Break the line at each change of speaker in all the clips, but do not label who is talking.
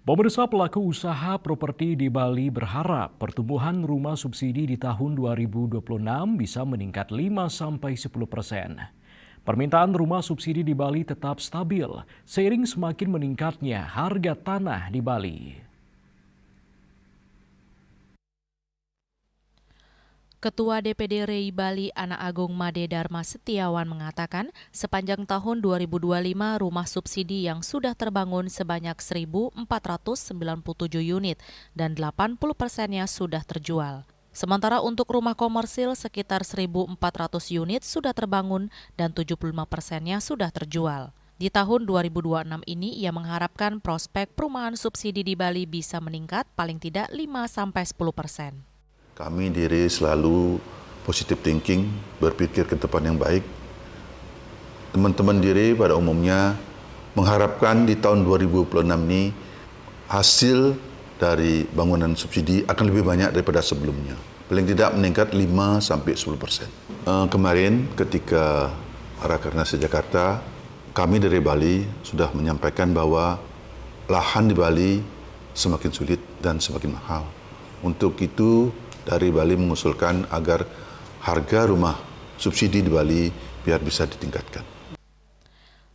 Pemirsa, pelaku usaha properti di Bali berharap pertumbuhan rumah subsidi di tahun 2026 bisa meningkat 5-10%. Permintaan rumah subsidi di Bali tetap stabil seiring semakin meningkatnya harga tanah di Bali.
Ketua DPD RI Bali Anak Agung Made Dharma Setiawan mengatakan sepanjang tahun 2025 rumah subsidi yang sudah terbangun sebanyak 1.497 unit dan 80%-nya sudah terjual. Sementara untuk rumah komersil sekitar 1.400 unit sudah terbangun dan 75%-nya sudah terjual. Di tahun 2026 ini ia mengharapkan prospek perumahan subsidi di Bali bisa meningkat paling tidak 5-10%.
Kami diri selalu positive thinking, berpikir ke depan yang baik. Teman-teman diri pada umumnya mengharapkan di tahun 2026 ini hasil dari bangunan subsidi akan lebih banyak daripada sebelumnya. Paling tidak meningkat 5-10%. Kemarin ketika Rakernas Jakarta, kami dari Bali sudah menyampaikan bahwa lahan di Bali semakin sulit dan semakin mahal. Untuk itu, dari Bali mengusulkan agar harga rumah subsidi di Bali biar bisa ditingkatkan.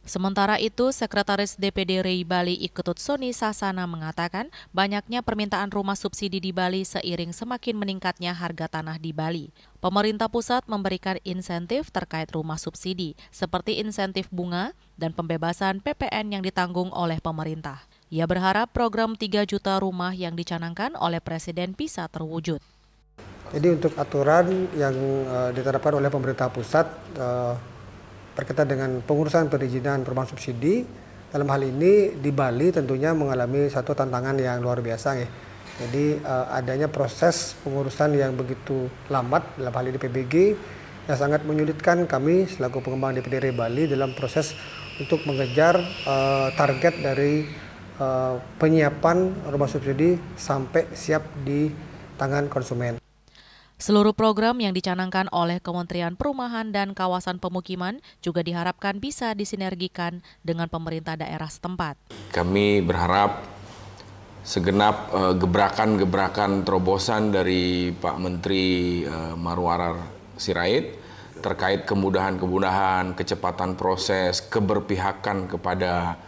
Sementara itu, Sekretaris DPD RI Bali Iketut Soni Sasana mengatakan banyaknya permintaan rumah subsidi di Bali seiring semakin meningkatnya harga tanah di Bali. Pemerintah pusat memberikan insentif terkait rumah subsidi, seperti insentif bunga dan pembebasan PPN yang ditanggung oleh pemerintah. Ia berharap program 3 juta rumah yang dicanangkan oleh Presiden bisa terwujud.
Jadi untuk aturan yang diterapkan oleh pemerintah pusat berkaitan dengan pengurusan perizinan perumahan subsidi, dalam hal ini di Bali tentunya mengalami satu tantangan yang luar biasa ya. Jadi adanya proses pengurusan yang begitu lambat dalam hal ini PBG yang sangat menyulitkan kami selaku pengembang DPD RI Bali dalam proses untuk mengejar target dari penyiapan rumah subsidi sampai siap di tangan konsumen.
Seluruh program yang dicanangkan oleh Kementerian Perumahan dan Kawasan Pemukiman juga diharapkan bisa disinergikan dengan pemerintah daerah setempat.
Kami berharap segenap gebrakan-gebrakan terobosan dari Pak Menteri Marwarar Sirait terkait kemudahan-kemudahan, kecepatan proses, keberpihakan kepada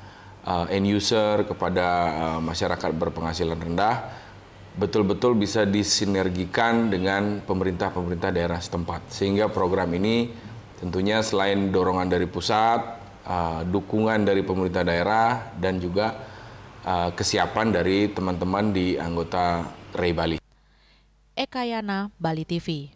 end user, kepada masyarakat berpenghasilan rendah, betul-betul bisa disinergikan dengan pemerintah-pemerintah daerah setempat. Sehingga program ini tentunya selain dorongan dari pusat, dukungan dari pemerintah daerah, dan juga kesiapan dari teman-teman di anggota RI Bali.
Eka Yana, Bali TV.